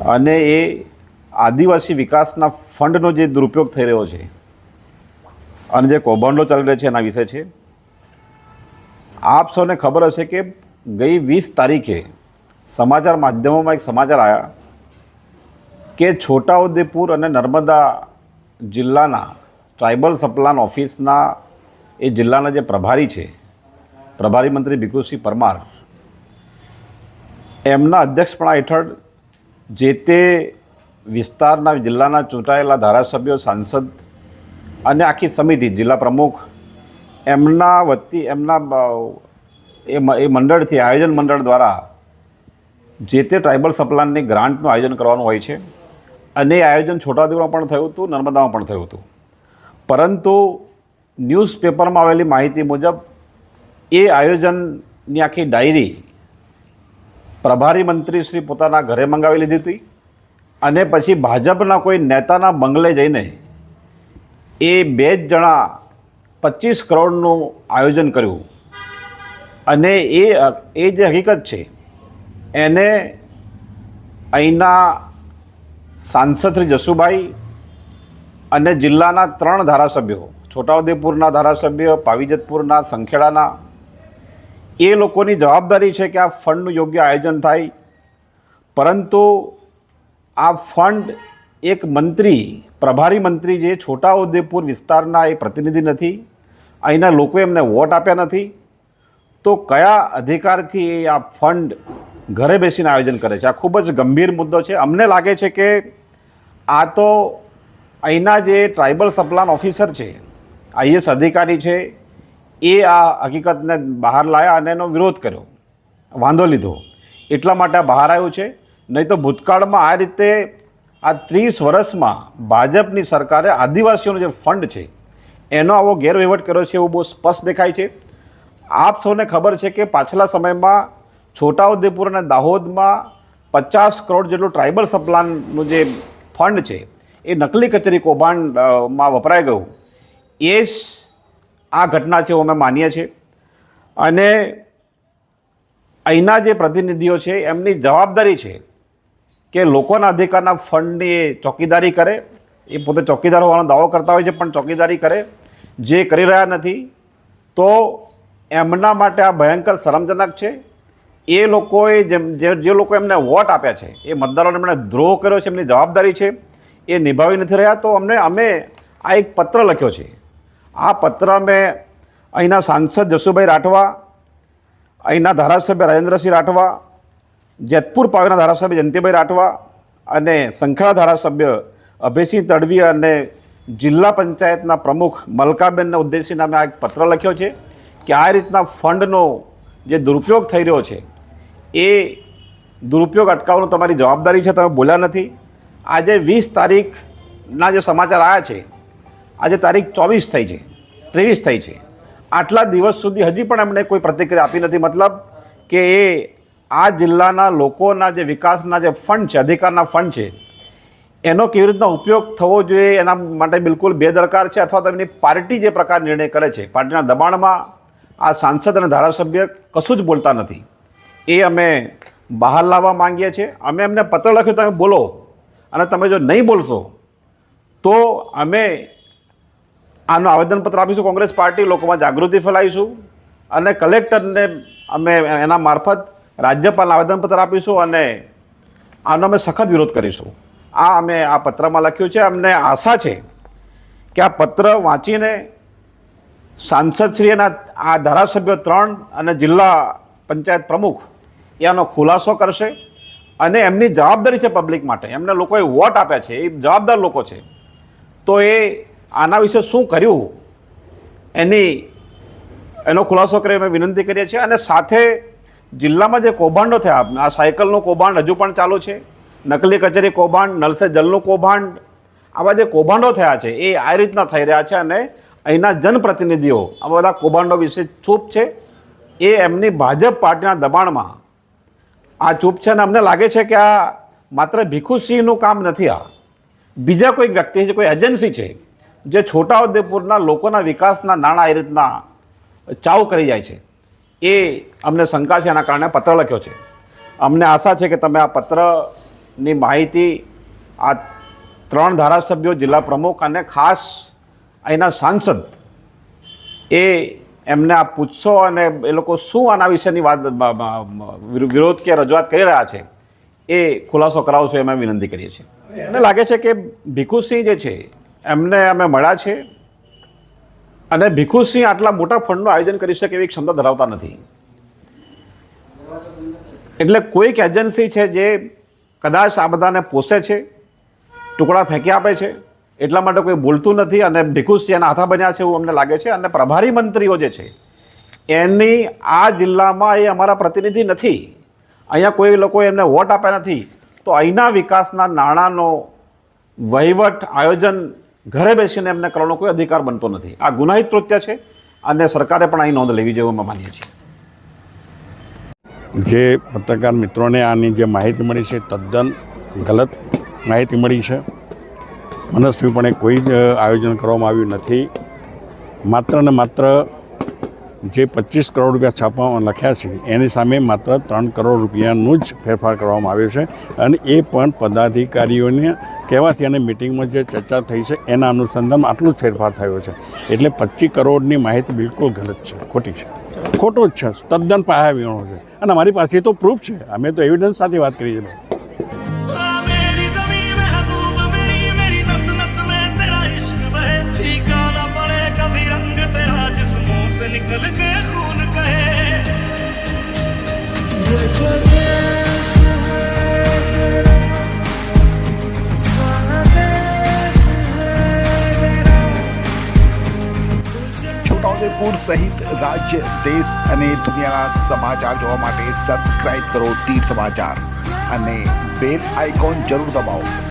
અને એ આદિવાસી વિકાસના ફંડનો જે દુરુપયોગ થઈ રહ્યો છે અને જે કૌભાંડો ચાલી રહ્યા છે એના વિશે છે. આપ સૌને ખબર હશે કે ગઈ 20 તારીખે સમાચાર માધ્યમોમાં એક સમાચાર આવ્યા કે છોટાઉદેપુર અને નર્મદા જિલ્લાના ટ્રાઇબલ સપ્લાન ઓફિસના એ જિલ્લાના જે પ્રભારી છે, પ્રભારી મંત્રી ભીખુસિંહ પરમાર, એમના અધ્યક્ષપણા હેઠળ જે તે વિસ્તારના જિલ્લાના ચૂંટાયેલા ધારાસભ્યો, સાંસદ અને આખી સમિતિ, જિલ્લા પ્રમુખ, એમના વતી એમના એ મંડળથી, આયોજન મંડળ દ્વારા જે તે ટ્રાઇબલ સપ્લાનની ગ્રાન્ટનું આયોજન કરવાનું હોય છે. અને એ આયોજન છોટાઉદેપુરમાં પણ થયું હતું, નર્મદામાં પણ થયું હતું. પરંતુ ન્યૂઝપેપરમાં આવેલી માહિતી મુજબ એ આયોજનની આખી ડાયરી પ્રભારી મંત્રી શ્રી પોતાના ઘરે મંગાવી લીધી હતી અને પછી ભાજપના કોઈ નેતાના બંગલે જઈને એ 2 જણા 25 કરોડનું આયોજન કર્યું. અને એ જે હકીકત છે એને અહીંના સાંસદ શ્રી જસુભાઈ અને જિલ્લાના 3 ધારાસભ્યો, છોટાઉદેપુરના ધારાસભ્ય, પાવીજતપુરના, સંખેડાના, એ લોકોની જવાબદારી છે કે આ ફંડનું યોગ્ય આયોજન થાય. પરંતુ આ ફંડ એક મંત્રી, પ્રભારી મંત્રી જે છોટાઉદેપુર વિસ્તારના એ પ્રતિનિધિ નથી, અહીંના લોકોએ એમને વોટ આપ્યા નથી, તો કયા અધિકારથી એ આ ફંડ ઘરે બેસીને આયોજન કરે છે? આ ખૂબ જ ગંભીર મુદ્દો છે. અમને લાગે છે કે આ તો અહીંના જે ટ્રાઇબલ સપ્લાન ઓફિસર છે, IAS અધિકારી છે, એ આ હકીકતને બહાર લાવ્યા અને એનો વિરોધ કર્યો, વાંધો લીધો, એટલા માટે આ બહાર આવ્યું છે. નહીં તો ભૂતકાળમાં આ રીતે આ 30 વર્ષમાં ભાજપની સરકારે આદિવાસીઓનો જે ફંડ છે એનો આવો ગેરવહીવટ કર્યો છે એવું બહુ સ્પષ્ટ દેખાય છે. આપ સૌને ખબર છે કે પાછલા સમયમાં છોટાઉદેપુર અને દાહોદમાં 50 કરોડ જેટલું ટ્રાઇબલ સપ્લાનનું જે ફંડ છે એ નકલી કચેરી કૌભાંડમાં વપરાઈ ગયું. એ જ આ ઘટના છે એવું અમે માનીએ છીએ. અને અહીંના જે પ્રતિનિધિઓ છે એમની જવાબદારી છે કે લોકોના અધિકારના ફંડની ચોકીદારી કરે. એ પોતે ચોકીદાર હોવાનો દાવો કરતા હોય છે પણ ચોકીદારી કરે, જે કરી રહ્યા નથી. તો એમના માટે આ ભયંકર શરમજનક છે. એ લોકોએ જે લોકો એમને વોટ આપ્યા છે, એ મતદારોને એમણે દ્રોહ કર્યો છે, એમની જવાબદારી છે એ નિભાવી નથી રહ્યા. તો અમે આ એક પત્ર લખ્યો છે. આ પત્ર અમે અહીંના સાંસદ જસુભાઈ રાઠવા, અહીંના ધારાસભ્ય રાજેન્દ્રસિંહ રાઠવા, જેતપુર પાવીના ધારાસભ્ય જયંતિભાઈ રાઠવા અને સંખેડા ધારાસભ્ય અભયસિંહ તડવી અને જિલ્લા પંચાયતના પ્રમુખ મલકાબેનને ઉદ્દેશીને અમે આ એક પત્ર લખ્યો છે કે આ રીતના ફંડનો જે દુરુપયોગ થઈ રહ્યો છે એ દુરુપયોગ અટકાવવાનું તમારી જવાબદારી છે. તમે બોલ્યા નથી. આજે 20 તારીખના જે સમાચાર આવ્યા છે, આજે તારીખ 24 થઈ છે, 23 થઈ છે, આટલા દિવસ સુધી હજી પણ એમણે કોઈ પ્રતિક્રિયા આપી નથી. મતલબ કે એ આ જિલ્લાના લોકોના જે વિકાસના જે ફંડ છે, અધિકારના ફંડ છે, એનો કેવી રીતના ઉપયોગ થવો જોઈએ એના માટે બિલકુલ બેદરકાર છે. અથવા તો એમની પાર્ટી જે પ્રકાર નિર્ણય કરે છે, પાર્ટીના દબાણમાં આ સાંસદ અને ધારાસભ્ય કશું જ બોલતા નથી. એ અમે બહાર લાવવા માંગીએ છીએ. અમે એમને પત્ર લખ્યો, તમે બોલો, અને તમે જો નહીં બોલશો તો અમે આનું આવેદનપત્ર આપીશું. કોંગ્રેસ પાર્ટી લોકોમાં જાગૃતિ ફેલાવીશું અને કલેક્ટરને અમે એના મારફત રાજ્યપાલને આવેદનપત્ર આપીશું અને આનો અમે સખત વિરોધ કરીશું. આ અમે આ પત્રમાં લખ્યું છે. અમને આશા છે કે આ પત્ર વાંચીને સાંસદશ્રી આ ધારાસભ્યો 3 અને જિલ્લા પંચાયત પ્રમુખ એનો ખુલાસો કરશે અને એમની જવાબદારી છે પબ્લિક માટે. એમને લોકોએ વોટ આપ્યા છે, એ જવાબદાર લોકો છે. તો એ આના વિશે શું કર્યું એનો ખુલાસો કરી અમે વિનંતી કરીએ છીએ. અને સાથે જિલ્લામાં જે કૌભાંડો થયા, આ સાયકલનું કૌભાંડ હજુ પણ ચાલુ છે, નકલી કચેરી કૌભાંડ, નલ સે જલનું કૌભાંડ, આવા જે કૌભાંડો થયા છે એ આ રીતના થઈ રહ્યા છે. અને અહીંના જનપ્રતિનિધિઓ આ બધા કૌભાંડો વિશે ચૂપ છે. એ એમની ભાજપ પાર્ટીના દબાણમાં આ ચૂપ છે. અને અમને લાગે છે કે આ માત્ર ભીખુસિંહનું કામ નથી, આ બીજા કોઈક વ્યક્તિ છે, કોઈ એજન્સી છે જે છોટાઉદેપુરના લોકોના વિકાસના નાણાં એ રીતના ચાવ કરી જાય છે. એ અમને શંકા છે, એના કારણે પત્ર લખ્યો છે. અમને આશા છે કે તમે આ પત્ર ની માહિતી આ 3 ધારાસભ્યો, જિલ્લા પ્રમુખ અને ખાસ અહીંના સાંસદ એમને આ પૂછશો અને એ લોકો શું આના વિશેની વાત વિરોધ કે રજૂઆત કરી રહ્યા છે એ ખુલાસો કરાવશો એમ વિનંતી કરીએ છીએ. મને લાગે છે કે ભીખુસિંહ જે છે એમને અમે મળ્યા છે અને ભીખુસિંહ આટલા મોટા ફંડનું આયોજન કરી શકે એવી ક્ષમતા ધરાવતા નથી. એટલે કોઈક એજન્સી છે જે કદાચ આ બધાને પોષે છે, ટુકડા ફેંકી આપે છે, એટલા માટે કોઈ બોલતું નથી અને ભીખુસિંહ એના હાથા બન્યા છે એવું અમને લાગે છે. અને પ્રભારી મંત્રીઓ જે છે એની આ જિલ્લામાં એ અમારા પ્રતિનિધિ નથી. અહીંયા કોઈ લોકોએ એમને વોટ આપ્યા નથી, તો અહીંના વિકાસના નાણાંનો વહીવટ, આયોજન ઘરે બેસીને એમને કરવાનો કોઈ અધિકાર બનતો નથી. આ ગુનાહિત કૃત્ય છે અને સરકારે પણ અહીં નોંધ લેવી જોઈએ અમે માનીએ છીએ. જે પત્રકાર મિત્રોને આની જે માહિતી મળી છે તદ્દન ગલત માહિતી મળી છે. મનસ્વીપણે કોઈ જ આયોજન કરવામાં આવ્યું નથી. માત્ર ને માત્ર જે 25 કરોડ રૂપિયા છાપવામાં લખ્યા છે એની સામે માત્ર 3 કરોડ રૂપિયાનું જ ફેરફાર કરવામાં આવ્યો છે અને એ પણ પદાધિકારીઓને કહેવાથી અને મિટિંગમાં જે ચર્ચા થઈ છે એના અનુસંધાનમાં આટલું જ ફેરફાર થયો છે. એટલે 25 કરોડની માહિતી બિલકુલ ગલત છે, ખોટી છે, ખોટું જ છે, તદ્દન પાયા વિહોણો છે. અને અમારી પાસે તો પ્રૂફ છે, અમે તો એવિડન્સ સાથે વાત કરી છે. છોટાઉદેપુર સહિત રાજ્ય, દેશ અને દુનિયાના સમાચાર જોવા માટે સબસ્ક્રાઇબ કરો તીર સમાચાર અને બેલ આઇકોન જરૂર દબાવો.